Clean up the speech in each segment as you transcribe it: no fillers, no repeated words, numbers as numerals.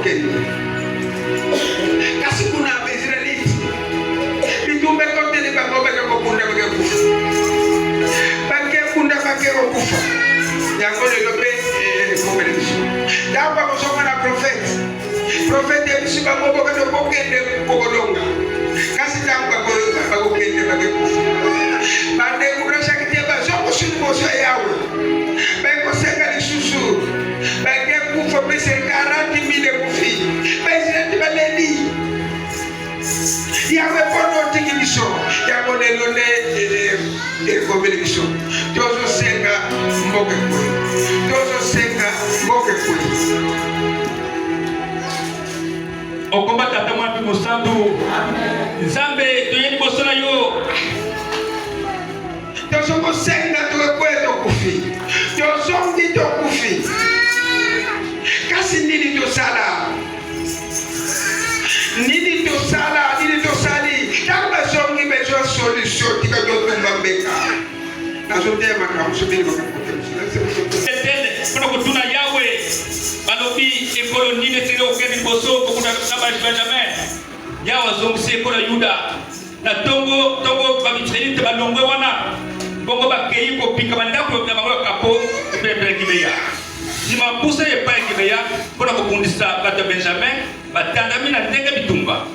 bokende kasi kuna Israelite bitumbe kote bango bakakunda bakakufa bakakunda bakakufa yango lelo pe kombelebiso damba kosoma na profete bisu bango bakato bokende kokolonga kasi damba bakokende bakakufa bande kurasha kiteba zoko sulmoso yawe bakosenga lisusu bakakufa pese 40,000 kufi president baleni yawe pono tikibiso yawe lelo ne kombelebiso tozo senga mboke kwe okomba tata mwa musandu nzambe toyeni bosona yo tozo kosenga tukweto kufi tozo ndi to kufi kasi nini tosala nini tosali kamba zongi bezo solution tika dotumba mbeka nazotema kamusubiri kuna kutuna yawe balobi ekolo nine tiro kedi boso kuna nabaj Benjamin yawa zongse ekolo Yuda na tongo babitselite balongwe wana bongo bakei ko pika bandako na bango kapo pepe kibeya sima pousse e pa kibeya kuna kokundisa bato Benjamin batandami na ndenge bitumba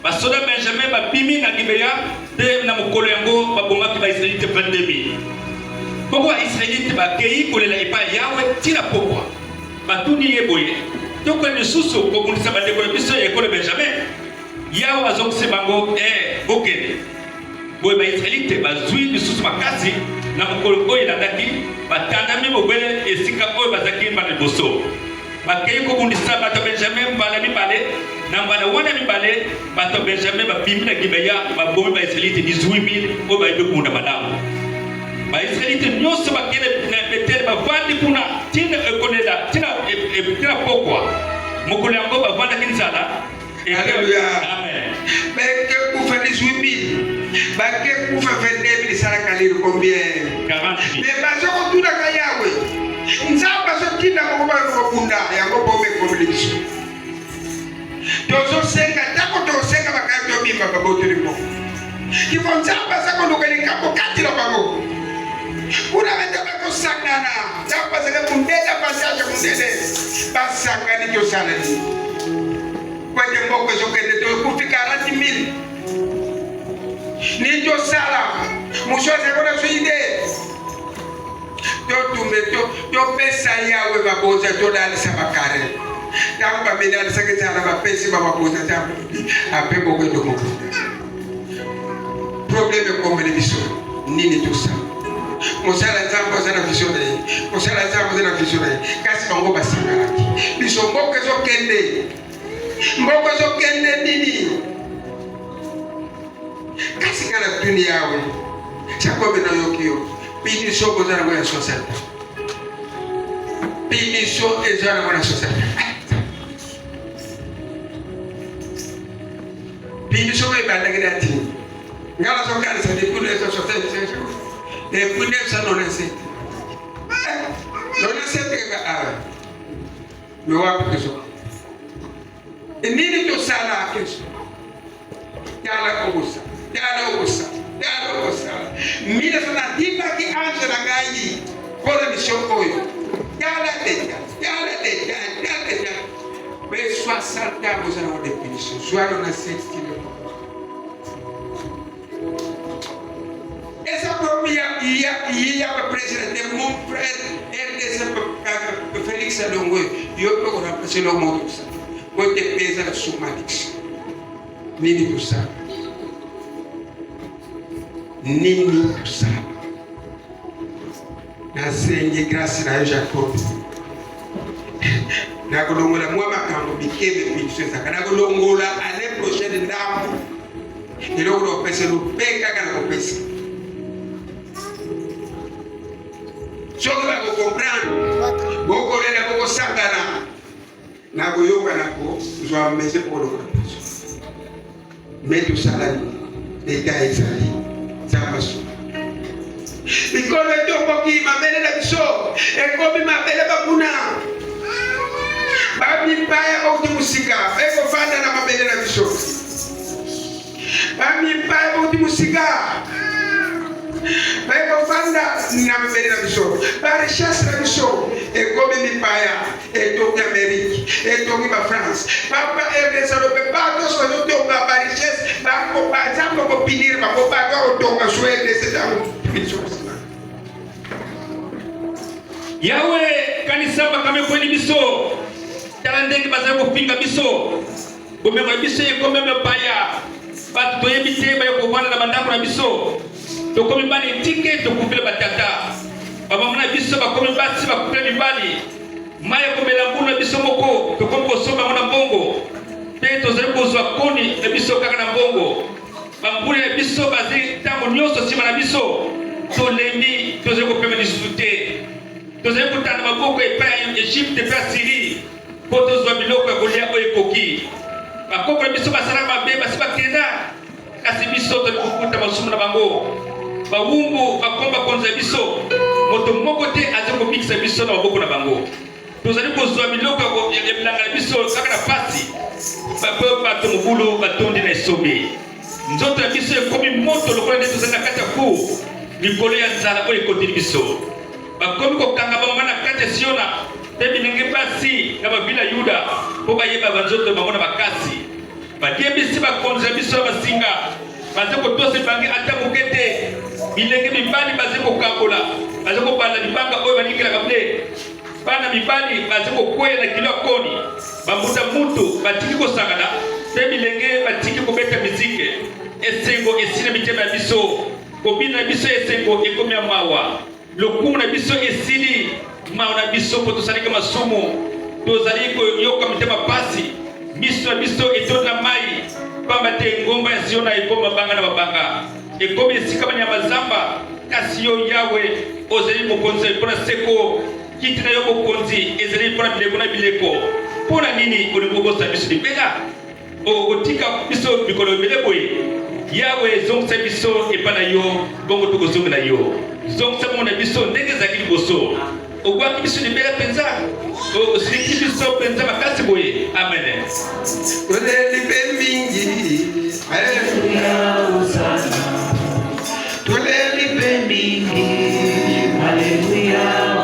basoda Benjamin babimi na kibeya de na mukolo yango babonga ki ba Israelite 22,000 bongo Israelite bakei kolela epa yawe tira pokwa batuni yeboye toko ni susu kokundisa bandeko na biso ekolo Benjamin yawe azongse bango bokende boye ba Israelite bazwi bisusu makasi na mukolo oyo elandaki batandami mobele esika oyo bazaki mbala liboso bakei kokundisa bato Benjamin mbala mibale na mbala wana mibale bato Benjamin babimi na Gibeya babomi ba Israelite 18,000 oyo bayebi kunda malamu ba Israelite nyonso bakende na Betel bavandi kuna tina ekonela tina pokwa mokolo yango bavandaki nzala. Alléluia. Amen. Mais que vous faites 18,000, bah que vous faites 22,000, ça la calire combien? 40,000. Mais bah je compte tout la cayawe. Nzamba so tina ko ba ko kunda yango bombe complexe. Dozo senga tako to senga bakato bimba baboto liko. Kifo nzamba sa ko lokali kapo katira bango. Kuna wende bako sangana. Nzamba sa ko ndela passage ko ndele. Basanga ni jo salani. Kwa jembo ko so kende to kufika 40,000. Ni jo sala. Mushoze ko na suide. To pesa yawe baboza to dali sabakare yamba medali saketana bapesi baboza tambo apebo kwendo moko problème comme les biso nini tout ça mosala zambo zana visionnaire mosala zambo zana visionnaire kasi bango basangalaki biso mboko zo kende nini kasi kana dunia yawe chakobe na yokio pini soko zana kwa society pini so ezana kwa society pini so kwa ibanda gidati ngala so kana sa de kule so society de kule sa non c'est ka ara me wa ko so nini to sala keso yala obusa mira sana dipa ki anje na ngai kola mission oyo yala teja be 60 ans na définition soit on a 7 kg esa propria ia presidente mon frère RDC Félix Alongo yo ko remplacer le monde ça moi te pesa la somatix nini tout ça nini ça nasenye grâce na Jacob na kolongola mwa makambo bikebe biso saka na kolongola année prochaine ndambo elo ko pesa lo peka kana ko pesa soko ba ko comprendre boko lena boko sangana na ko yoga na ko zo mese ko lo ko metu salani detail sali Zamasu. Because the top of him, I made a show, and copy my belly bakuna. But Bami paya bauti musika. Eko fanda na mabele na biso. Bami paya bauti musika. Eko fanda na mabele na biso. Bari chas na biso. Eko bami paya. Etoki Amerique. Etoki ba France. Papa ebe sa lope. Bato so no tonga bari chas. Bako ba zambo ko pinir. Bako ba ko tonga suede se damu. Yawe kanisa bakame kweli biso talande baza ko pinga biso bomema biso ekome mepaya batu toyebi te ba ko vana na bandako na biso to komi bani tike to kupele batata bamamuna biso bakomi basi bakupele mibali maya ko melambuna biso moko to komi ko soba mona bongo pe to zere ko zwa koni e biso kaka na bongo bambule biso bazi tango nyoso sima na biso to lendi to zere ko peme disute tozali kutana maboko epai ya Egypte pe Syrie po tozwa biloko ya kolia oyo ekoki bakoko na biso basala mabe basi bakenda kasi biso tozali kokuta masumu na bango bawumbu bakomba konza biso moto moko te azali komikisa biso na maboko na bango tozali kozwa biloko ya bilanga na biso kaka na pasi bato mobulu batondi na esobe nzoto ya biso ekomi moto lokola nde tozali na kati ya ku likolo ya nzala oyo ekoteli biso bakomi kokanga bango na kati ya Siona pe bilenge basi na bavila Yuda po bayeba banzoto bango na bakasi badie bisi bakonza biso basinga baze kotosa bangi ata mokete bilenge mibali baze kokabola baze kobala libanga oyo banikelaka ble bana mibali baze kokwea na kilo koni bambuta mutu batiki kosangana pe bilenge batiki kobeta mizike esengo esina mitema ya biso kobina biso esengo ekomi ya mawa lokumu na biso esili maona biso po tosalika masumu tozali koyoka mitema pasi biso na biso etonda mai pamba te ngomba ya Siona ekoma banga na babanga ekomi esika banyama zamba kasi yo Yawe ozali mokonzi mpona seko kiti na yo mokonzi ezali mpona bileko na bileko mpona nini olingobosa biso libela otika biso mikolo ebele boye Yawe zongisa biso epa na yo bongo tokozonga na yo zongisa mona biso ndenge ezalaki liboso ogwaki biso libela mpenza osiliki biso mpenza makasi boye amen toleli mpe mingi haleluya osana toleli mpe mingi haleluya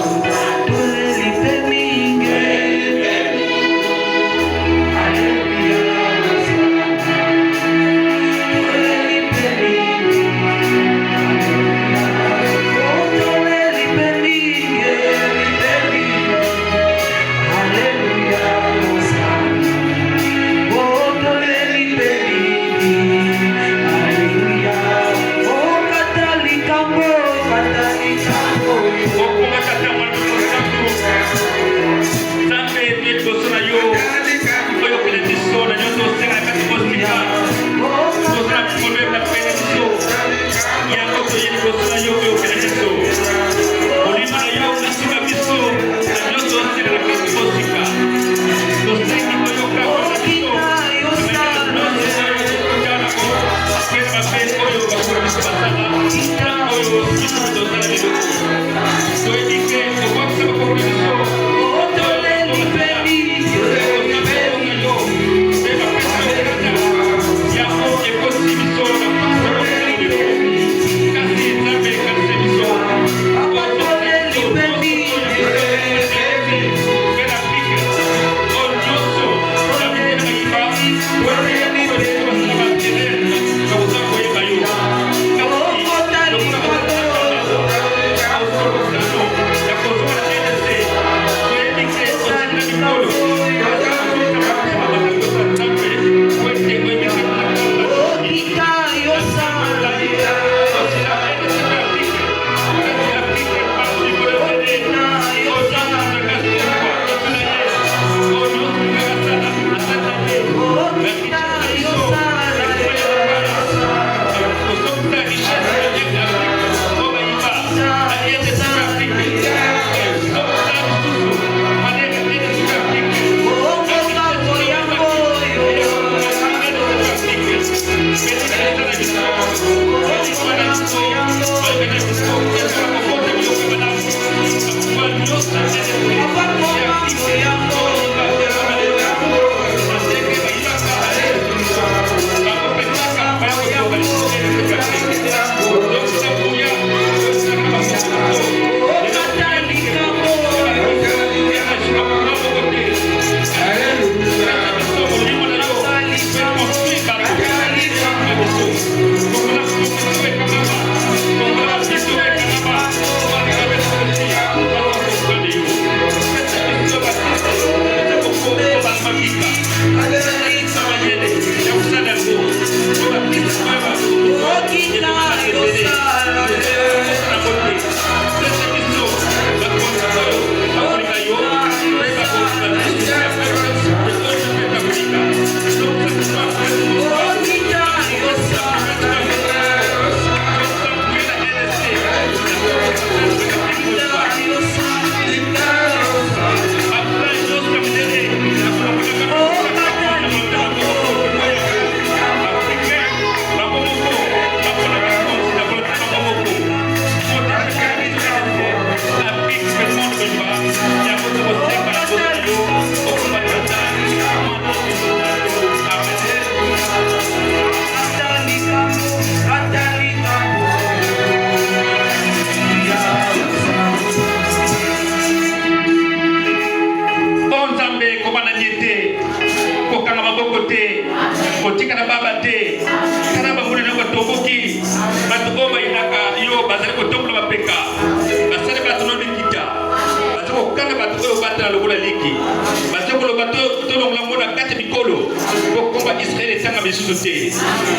bisusu te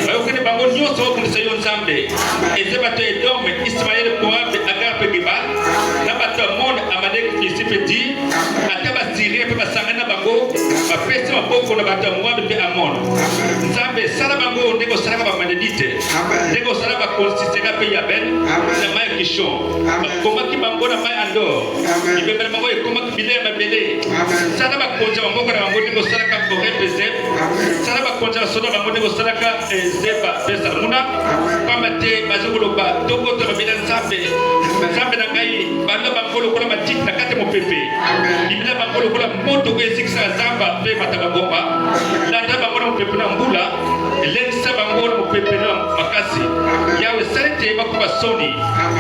bayokende bango nyonso bakundisa yo nzambe eze bato Edom, Ismael, Moab, Agar pe Gebal na bato Amon, Amalek, Isipeti ata basirien pe basangana na bango bapesi maboko na bato Moab pe Amon. Nzambe sala bango ndeko salaka bamanedite ndeko sala bakonsistera pe Yabel na mai Kishon bakomaki bango na mai Andor ibebela bango ekomaki bilere mabele sala bakonza bango na bango ndeko salaka Korep pe Zeb sala bakonza soda bango ndeko salaka Zeba pe Salmuna pamate bazokoloba tokoto babela Nzambe Nzambe na ngai banda bango lokola matiki na kate mopepe ibela bango lokola moto ezikisa Nzamba pe matabagomba landa bango na mopepe na mbula elengisa bango na mopepe na makasi yawe salete bakuba soni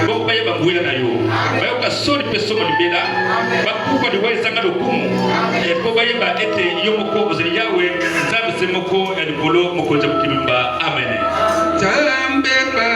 boko baye bangwela na yo bayoka soni pe somo libela bakuba liwezanga lokumu po baye ba ete yo moko ozeli yawe Nzambe se moko ya likolo mokonza mukimba amen. Nzambe ba